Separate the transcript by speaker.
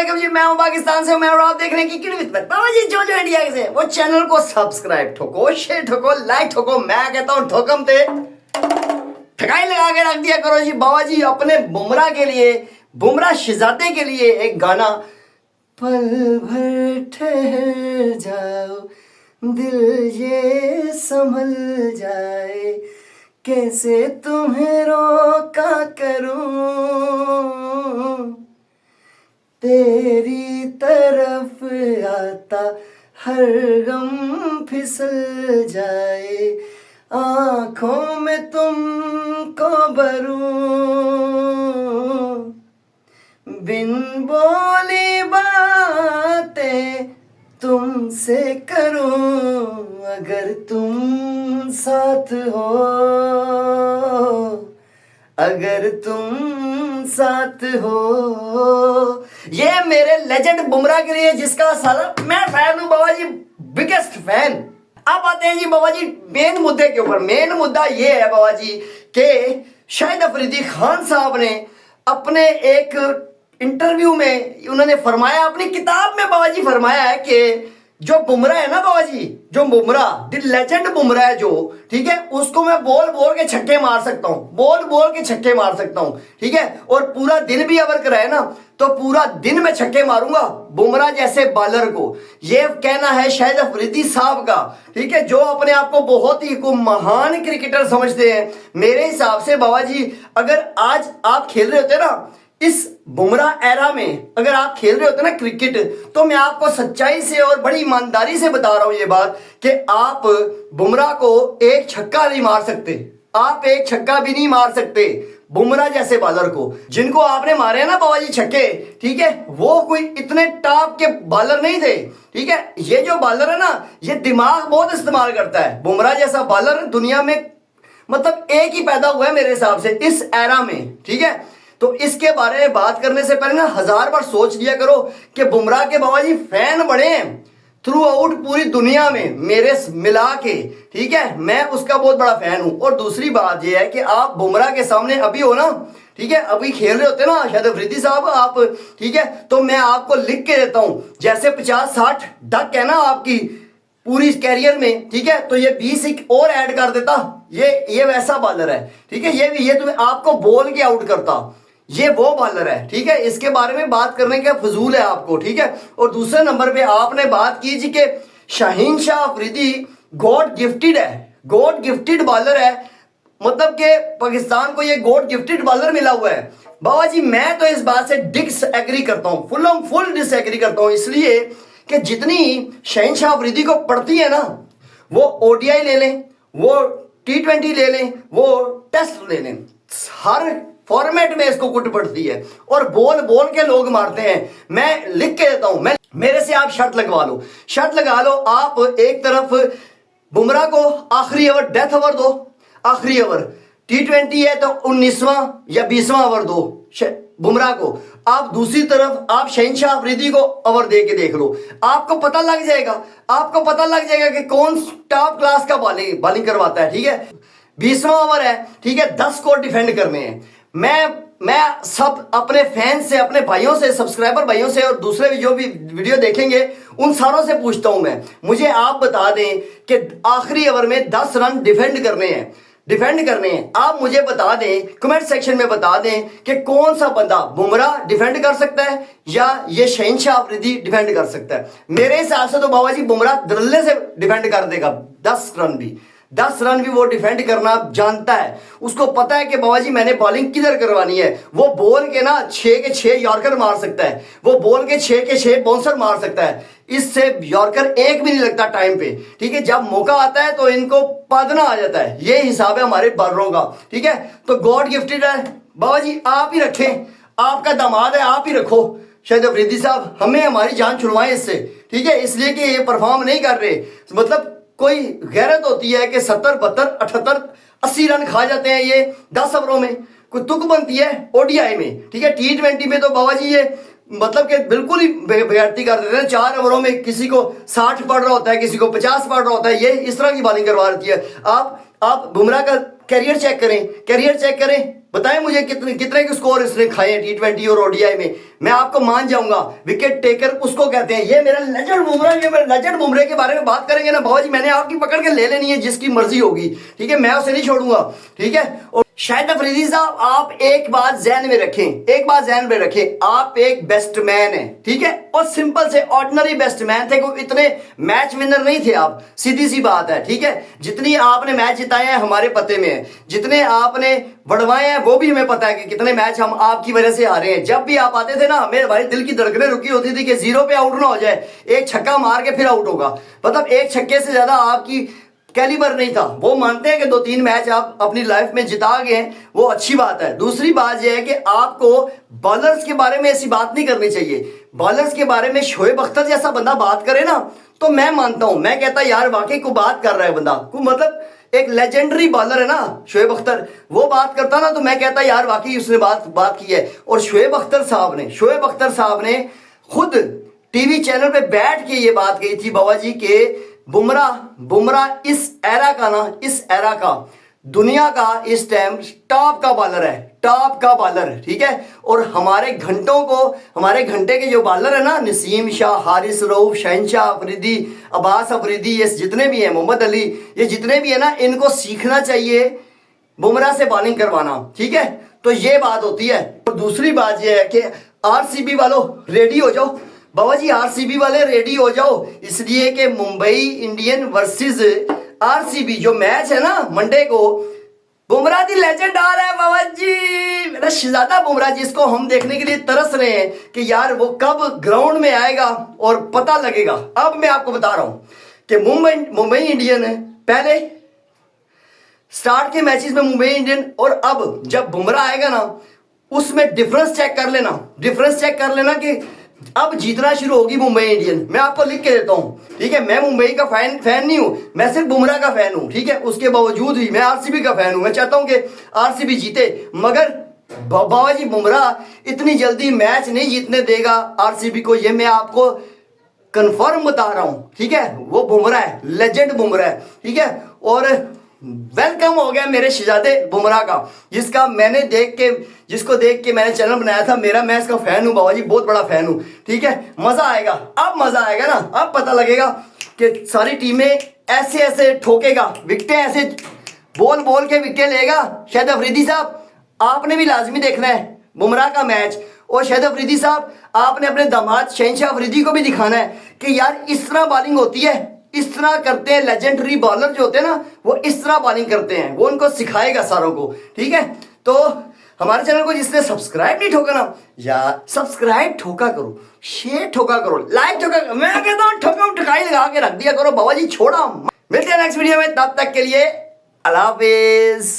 Speaker 1: वालेकुम जी, मैं हूं पाकिस्तान से, मैं और आप देख रहे हैं क्रिकेट विद बाबा जी जो इंडिया से। वो चैनल को सब्सक्राइब ठोको, शेयर ठोको, लाइक ठोको। मैं कहता हूं ठोकम ते ठकाई लगा के रख दिया करो जी। बाबा जी अपने बुमराह के लिए, बुमराह शहजादे के लिए एक गाना, पल भर ठहर जाओ दिल ये संभल जाए, कैसे तुम्हें रोका करूं, तेरी तरफ आता हर गम फिसल जाए, आंखों में तुमको भरूं, बिन बोली बातें तुमसे करूं, अगर तुम साथ हो, अगर तुम साथ हो। ये मेरे लेजेंड बुमराह के लिए, जिसका साला मैं फैन हूं बाबा जी, बिगेस्ट फैन। अब आते हैं जी बाबा जी मेन मुद्दे के ऊपर। मेन मुद्दा ये है बाबा जी कि शाहिद अफरीदी खान साहब ने अपने एक इंटरव्यू में उन्होंने फरमाया, अपनी किताब में बाबा जी फरमाया है कि जो बुमराह है ना बाबा जी, जो बुमराह द लेजेंड बुमराह है जो, ठीक है, उसको मैं बोल बोल के छक्के मार सकता हूं, बोल बोल के छक्के मार सकता हूं, ठीक है, और पूरा दिन भी अगर कराए ना तो पूरा दिन में छक्के मारूंगा बुमराह जैसे बॉलर को। ये कहना है शाहिद अफरीदी साहब का, ठीक है, जो अपने आप को बहुत ही को महान क्रिकेटर समझते हैं। मेरे हिसाब से बाबा जी अगर आज आप खेल रहे होते ना इस बुमराह एरा में, अगर आप खेल रहे होते ना क्रिकेट, तो मैं आपको सच्चाई से और बड़ी ईमानदारी से बता रहा हूं ये बात कि आप बुमराह को एक छक्का नहीं मार सकते, आप एक छक्का भी नहीं मार सकते बुमराह जैसे बॉलर को। जिनको आपने मारे हैं ना बाबा जी छक्के, ठीक है, वो कोई इतने टॉप के बॉलर नहीं थे, ठीक है। ये जो बॉलर है ना, ये दिमाग बहुत इस्तेमाल करता है। बुमराह जैसा बॉलर दुनिया में मतलब एक ही पैदा हुआ है मेरे हिसाब से इस एरा में, ठीक है। तो इसके बारे में बात करने से पहले ना 1000 बार सोच लिया करो कि बुमराह के बाबा जी फैन बड़े हैं थ्रू आउट पूरी दुनिया में मेरे मिला के, ठीक है, मैं उसका बहुत बड़ा फैन हूं। और दूसरी बात यह है कि आप बुमराह के सामने अभी हो ना, ठीक है, अभी खेल रहे होते ना शाहिद अफरीदी साहब आप, ठीक है, तो मैं आपको लिख के देता हूं, जैसे 50-60 डक है ना आपकी पूरी कैरियर में, ठीक है, तो ये 20 एक और ऐड कर देता। ये वैसा बॉलर है, ठीक है, ये तुम्हें आपको बोल के आउट करता, ये वो बॉलर है, ठीक है। इसके बारे में बात करने का फजूल है आपको, ठीक है। और दूसरे नंबर पे आपने बात की जी कि शाहीन शाह अफरीदी गॉड गिफ्टेड है, गॉड गिफ्टेड बॉलर है, मतलब कि पाकिस्तान को ये गॉड गिफ्टेड बॉलर मिला हुआ है। बाबा जी मैं तो इस बात से डिसएग्री करता हूँ, फुल डिसएग्री करता हूँ, इसलिए कि जितनी शाहीन शाह अफरीदी को पड़ती है ना, वो ओडीआई ले लें, वो T20 ले लें, वो टेस्ट ले लें, हर फॉर्मेट में इसको कुट पड़ती है और बोल बोल के लोग मारते हैं। मैं लिख के देता हूं, मैं मेरे से आप शर्त लगवा लो, शर्त लगा लो। आप एक तरफ बुमराह को आखिरी ओवर डेथ ओवर दो, आखिरी ओवर T20 है तो 19वां या 20वां ओवर दो बुमराह को, आप दूसरी तरफ आप शाहीन शाह अफरीदी को ओवर दे के देख लो, आपको पता लग जाएगा, आपको पता लग जाएगा कि कौन टॉप क्लास का बॉलिंग करवाता है, ठीक है। 20वां ओवर है, ठीक है, 10 स्कोर डिफेंड करने हैं। मैं सब अपने फैन से, अपने भाइयों से, सब्सक्राइबर भाइयों से और दूसरे भी जो भी वीडियो देखेंगे उन सारों से पूछता हूं मैं, मुझे आप बता दें कि आखिरी ओवर में 10 रन डिफेंड करने हैं, डिफेंड करने हैं। आप मुझे बता दें, कमेंट सेक्शन में बता दें कि कौन सा बंदा बुमराह डिफेंड कर सकता है या ये शाहीन शाह अफरीदी डिफेंड कर सकता है। मेरे हिसाब से तो बाबा जी बुमराह दरल्ले से डिफेंड कर देगा, 10 रन भी वो डिफेंड करना जानता है। उसको पता है कि बाबा जी मैंने बॉलिंग किधर करवानी है। वो बोल के ना 6 के 6 यॉर्कर मार सकता है, वो बोल के 6 के 6 बाउंसर मार सकता है, इससे यॉर्कर एक भी नहीं लगता टाइम पे, ठीक है। जब मौका आता है तो इनको पादना आ जाता है, ये हिसाब है हमारे बॉलरों का, ठीक है। तो गॉड गिफ्टेड है बाबा जी, आप ही रखें, आपका दामाद है, आप ही रखो शाहिद अफरीदी साहब, हमें हमारी जान छुड़वाएं इससे, ठीक है, इसलिए कि ये परफॉर्म नहीं कर रहे। मतलब कोई गैरत होती है कि 70, 72, 78, 80 रन खा जाते हैं ये 10 ओवरों में, कोई तुक बनती है ओडीआई में, ठीक है। T20 में तो बाबा जी ये मतलब कि बिल्कुल ही बेगैरती कर देते हैं। 4 ओवरों में किसी को 60 पड़ रहा होता है, किसी को 50 पड़ रहा होता है, ये इस तरह की बॉलिंग करवा रही है। आप बुमराह का कैरियर चेक करें, बताएं मुझे कितने कितने के स्कोर इसने खाए हैं T20 और ओडीआई में, मैं आपको मान जाऊंगा। विकेट टेकर उसको कहते हैं। ये मेरा लेजेंड बुमराह, ये मेरे लेजेंड बुमराह के बारे में बात करेंगे ना बाबा जी, मैंने आपकी पकड़ के ले लेनी है जिसकी मर्जी होगी, ठीक है, मैं उसे नहीं छोड़ूंगा, ठीक है। और शाहिद अफरीदी साहब, आप एक बात ज़हन में रखें, एक बात ज़हन में रखें, आप एक बैट्समैन हैं, ठीक है, और सिंपल से ऑर्डिनरी बैट्समैन थे, कोई इतने मैच विनर नहीं थे आप, सीधी सी बात है, ठीक है। जितनी आपने मैच जिताए हैं हमारे पते में है, जितने आपने बढ़वाए हैं वो भी हमें पता है कि कितने मैच हम आपकी वजह से हारे हैं। जब भी आप आते थे ना, मेरे भाई दिल की धड़कनें रुकी होती थी कि 0 पे आउट ना हो जाए, एक छक्का मार के फिर आउट होगा, मतलब एक छक्के से ज्यादा आपकी कैलिबर नहीं था। वो मानते हैं कि 2-3 मैच आप अपनी लाइफ में जिता गए हैं, वो अच्छी बात है। दूसरी बात यह है कि आपको बॉलर्स के बारे में ऐसी बात नहीं करनी चाहिए। बॉलर्स के बारे में शोएब अख्तर जैसा बंदा बात करे ना, तो मैं मानता हूं, मैं कहता यार वाकई को बात कर रहा है बंदा को, मतलब एक लेजेंडरी बॉलर है ना शोएब अख्तर, वो बात करता ना तो मैं कहता यार वाकई उसने बात की है। और शोएब अख्तर साहब ने खुद टीवी चैनल पे बैठ के ये बात कही थी बाबा जी के बुमराह इस एरा का दुनिया का इस टाइम टॉप का बॉलर है, ठीक है। और हमारे घंटे के जो बॉलर है ना, नसीम शाह, हारिस रऊफ, शहनशाह अफरीदी, अब्बास अफरीदी, ये जितने भी हैं, मोहम्मद अली, ये जितने भी है ना, इनको सीखना चाहिए बुमराह से बॉलिंग करवाना, ठीक है। तो ये बात होती है। और दूसरी बात ये है कि आरसीबी वालों रेडी हो जाओ बाबा जी, आरसीबी वाले रेडी हो जाओ, इसलिए कि मुंबई इंडियन वर्सेस आरसीबी जो मैच है ना मंडे को, बुमराह दी लेजेंड आ रहा है बाबा जी, मेरा शहजादा बुमराह, जिसको हम देखने के लिए तरस रहे हैं कि यार वो कब ग्राउंड में आएगा और पता लगेगा। अब मैं आपको बता रहा हूं कि मुंबई इंडियन पहले स्टार्ट के मैचेस में मुंबई इंडियन, और अब जब बुमराह आएगा ना उसमें डिफरेंस चेक कर लेना कि अब जीतना शुरू होगी मुंबई इंडियन। मैं आपको लिख के देता हूं, ठीक है। मैं मुंबई का फैन नहीं हूं, मैं सिर्फ बुमराह का फैन हूं, ठीक है। उसके बावजूद भी मैं आरसीबी का फैन हूं, मैं चाहता हूं कि आरसीबी जीते, मगर बाबा जी बुमराह इतनी जल्दी मैच नहीं जीतने देगा आरसीबी को, ये मैं आपको कंफर्म बता रहा हूं, ठीक है। वो बुमराह है, लेजेंड बुमराह है, ठीक है। और वेलकम हो गया मेरे शहजादे बुमराह का, जिसको देख के मैंने चैनल बनाया था। मैं इसका फैन हूं बाबा जी, बहुत बड़ा फैन हूं, ठीक है। मजा आएगा ना, अब पता लगेगा कि सारी टीमें ऐसे ठोकेगा, विकेटें ऐसे बोल के विकेटें लेगा। शाहिद अफरीदी साहब, आपने भी लाजमी देखना है बुमराह का मैच, और शाहिद अफरीदी साहब आपने अपने दामाद शहनशाह अफरीदी को भी दिखाना है कि यार इस तरह बॉलिंग होती है, इस तरह करते हैं। लेजेंडरी बॉलर जो होते हैं ना, वो इस तरह बॉलिंग करते हैं, वो उनको सिखाएगा सारों को, ठीक है। तो हमारे चैनल को जिसने सब्सक्राइब नहीं ठोका ना, या सब्सक्राइब ठोका करो, शेयर ठोका करो, लाइक ठोका करो, मैं कहता हूँ ठकाई लगा के रख दिया करो बाबा जी, छोड़ा। मिलते हैं नेक्स्ट वीडियो में, तब तक के लिए अल्लाह हाफिज।